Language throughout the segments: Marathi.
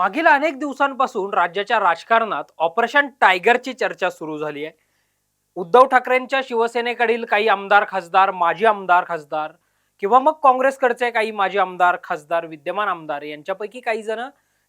मागील अनेक दिवसांपासून राज्याच्या राजकारणात ऑपरेशन टायगरची चर्चा सुरू झाली आहे. उद्धव ठाकरेंच्या शिवसेनेकडील काही आमदार खासदार, माजी आमदार खासदार किंवा मग काँग्रेसकडचे काही माजी आमदार खासदार, विद्यमान आमदार यांच्यापैकी काही जण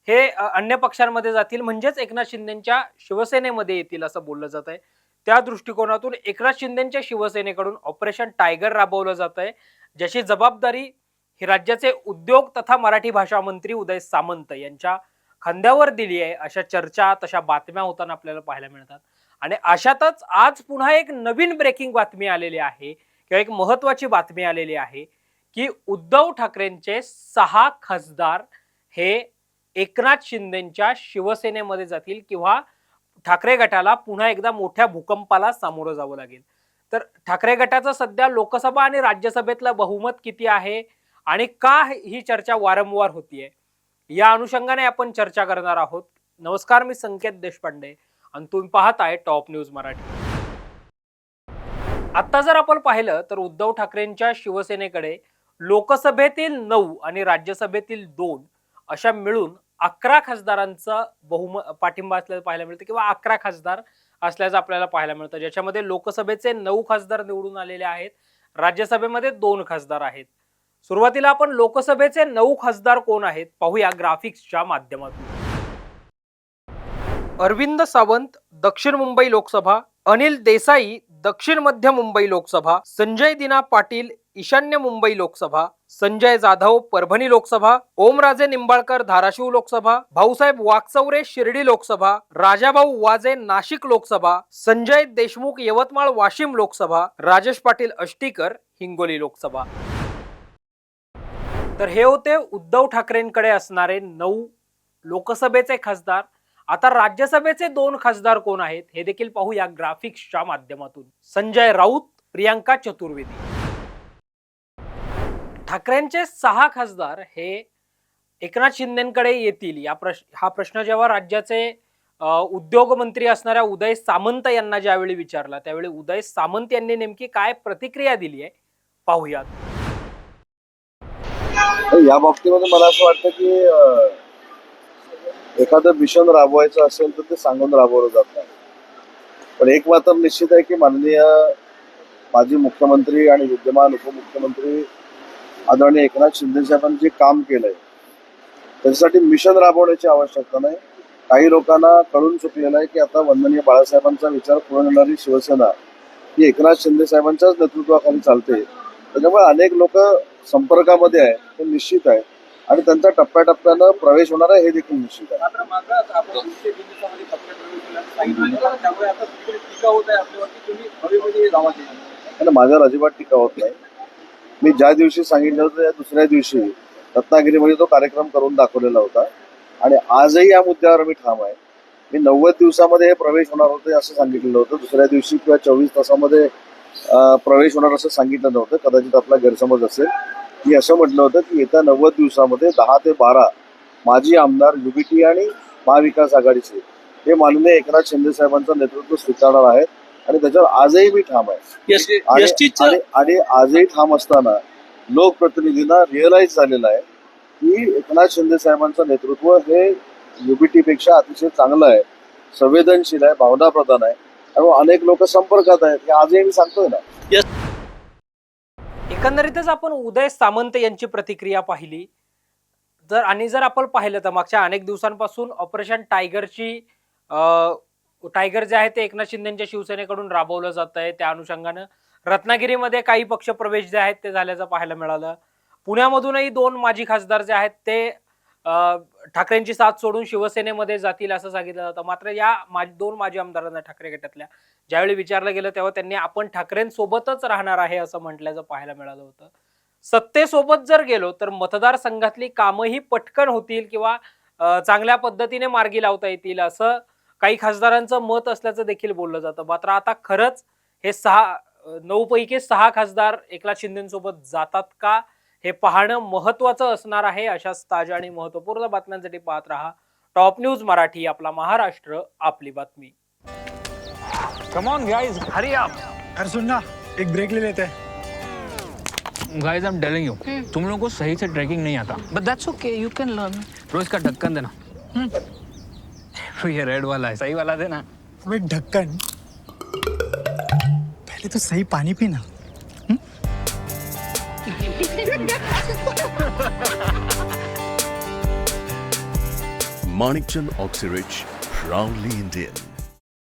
हे अन्य पक्षांमध्ये जातील, म्हणजेच एकनाथ शिंदेच्या शिवसेनेमध्ये येतील असं बोललं जात आहे. त्या दृष्टिकोनातून एकनाथ शिंदेच्या शिवसेनेकडून ऑपरेशन टायगर राबवलं जात आहे, ज्याची जबाबदारी ही राज्याचे उद्योग तथा मराठी भाषा मंत्री उदय सामंत यांच्या खांद्यावर दिली आहे. अशा चर्चा, तशा बातम्या होताना आपल्याला पाहायला मिळतात. आणि अशातच आज पुन्हा एक नवीन ब्रेकिंग बातमी आलेली आहे किंवा एक महत्वाची बातमी आलेली आहे की उद्धव ठाकरेंचे 6 खासदार हे एकनाथ शिंदेच्या शिवसेनेमध्ये जातील किंवा ठाकरे गटाला पुन्हा एकदा मोठ्या भूकंपाला सामोरं जावं लागेल. तर ठाकरे गटाचं सध्या लोकसभा आणि राज्यसभेतलं बहुमत किती आहे आणि का ही चर्चा वारंवार होतीये, या अनुषंगाने आपण चर्चा करणार आहोत. नमस्कार, मी संकेत देशपांडे आणि तुम्ही पाहताय टॉप न्यूज मराठी. आता जर आपण पाहिलं तर उद्धव ठाकरेंच्या शिवसेनेकडे लोकसभेतील 9 आणि राज्यसभेतील 2 अशा मिळून 11 खासदारांचा पाठिंबा असल्याचं पाहायला मिळतं किंवा 11 खासदार असल्याचं आपल्याला पाहायला मिळतं, ज्याच्यामध्ये लोकसभेचे 9 खासदार निवडून आलेले आहेत, राज्यसभेमध्ये 2 खासदार आहेत. सुरुवातीला आपण लोकसभेचे 9 खासदार कोण आहेत पाहूया ग्राफिक्सच्या माध्यमातून. अरविंद सावंत, दक्षिण मुंबई लोकसभा. अनिल देसाई, दक्षिण मध्य मुंबई लोकसभा. संजय दिना पाटील, ईशान्य मुंबई लोकसभा. संजय जाधव, परभणी लोकसभा. ओमराजे निंबाळकर, धाराशिव लोकसभा. भाऊसाहेब वाकचौरे, शिर्डी लोकसभा. राजाभाऊ वाजे, नाशिक लोकसभा. संजय देशमुख, यवतमाळ वाशिम लोकसभा. राजेश पाटील अष्टीकर, हिंगोली लोकसभा. तर हे होते उद्धव ठाकरेंकडे असणारे 9 लोकसभेचे खासदार. आता राज्यसभेचे 2 खासदार कोण आहेत हे देखील पाहूया ग्राफिक्सच्या माध्यमातून. संजय राऊत, प्रियांका चतुर्वेदी. ठाकरेंचे 6 खासदार हे एकनाथ शिंदेकडे येतील. हा प्रश्न जेव्हा राज्याचे उद्योग मंत्री असणाऱ्या उदय सामंत यांना ज्यावेळी विचारला, त्यावेळी उदय सामंत यांनी नेमकी काय प्रतिक्रिया दिली आहे पाहूयात. या बाबतीमध्ये मला असं वाटतं की एखादं मिशन राबवायचं असेल तर ते सांगून राबवलं जात नाही. पण एक मात्र निश्चित आहे की माननीय माजी मुख्यमंत्री आणि विद्यमान उपमुख्यमंत्री आदरणीय एकनाथ शिंदे साहेबांनी जे काम केलंय त्याच्यासाठी मिशन राबवण्याची आवश्यकता नाही. काही लोकांना कळून चुकलेलं आहे की आता वंदनीय बाळासाहेबांचा विचार पुरवणारी शिवसेना ही एकनाथ शिंदे साहेबांच्याच नेतृत्वाखाली चालते. त्याच्यामुळे अनेक लोक संपर्कामध्ये आहे, हे निश्चित आहे आणि त्यांचा टप्प्याटप्प्यानं प्रवेश होणार आहे हे देखील निश्चित आहे. माझ्यावर अजिबात टीका होत नाही. मी ज्या दिवशी सांगितलं होतं त्या दुसऱ्या दिवशी रत्नागिरीमध्ये तो कार्यक्रम करून दाखवलेला होता आणि आजही या मुद्द्यावर मी ठाम आहे. मी 90 दिवसामध्ये हे प्रवेश होणार होते असं सांगितलेलं होतं. दुसऱ्या दिवशी किंवा 24 तासामध्ये प्रवेश होणार असं सांगितलं नव्हतं. कदाचित आपला गैरसमज असेल. मी असं म्हटलं होतं की येत्या 90 दिवसामध्ये 10 ते 12 माजी आमदार युबीटी आणि महाविकास आघाडीचे हे माननीय एकनाथ शिंदे साहेबांचं नेतृत्व स्वीकारणार आहेत आणि त्याच्यावर आजही मी ठाम आहे. आणि आजही ठाम असताना लोकप्रतिनिधींना रिअलाइज झालेलं आहे की एकनाथ शिंदे साहेबांचं नेतृत्व हे युबीटी पेक्षा अतिशय चांगलं आहे, संवेदनशील आहे, भावनाप्रधान आहे आणि अनेक लोक संपर्कात आहेत हे आजही मी सांगतोय ना. एकंदरीतच आपण उदय सामंत यांची प्रतिक्रिया पाहिली जर आपण पाहिलं तर मागच्या अनेक दिवसांपासून ऑपरेशन टायगर जे आहे ते एकनाथ शिंदेच्या शिवसेनेकडून राबवलं जात आहे. त्या अनुषंगानं रत्नागिरीमध्ये काही पक्ष प्रवेश जे आहेत ते झाल्याचं पाहायला मिळालं. पुण्यामधूनही 2 माजी खासदार जे आहेत ते ठाकरेंची साथ सोडून शिवसेनेमध्ये जातील असं सांगितलं जातं. मात्र या 2 माजी आमदारांना ठाकरे गटातल्या ज्यावेळी विचारलं गेलं तेव्हा त्यांनी आपण ठाकरेंसोबतच राहणार आहे असं म्हटल्याचं पाहायला मिळालं होतं. सत्तेसोबत जर गेलो तर मतदारसंघातली कामही पटकन होतील किंवा चांगल्या पद्धतीने मार्गी लावता येतील असं काही खासदारांचं मत असल्याचं देखील बोललं जातं. मात्र आता खरंच हे 9 पैकी 6 खासदार एकनाथ शिंदेसोबत जातात का हे पाहणं महत्वाचं असणार आहे. अशाच ताज्या आणि महत्वपूर्ण बातम्यांसाठी पाहत रहा टॉप न्यूज मराठी. आपला महाराष्ट्र, आपली बातमी. Come on guys, hurry up. यार सुन ना, एक ब्रेक ले लेते हैं. Guys, I'm telling you, तुम लोगों को सही से ट्रैकिंग नहीं आता. But that's okay, you can learn. रोज का ढक्कन देना. ये रेड वाला है, सही वाला दे ना. अबे ढक्कन, पहले तो सही पानी पीना. Manikchand Oxyrich, proudly Indian.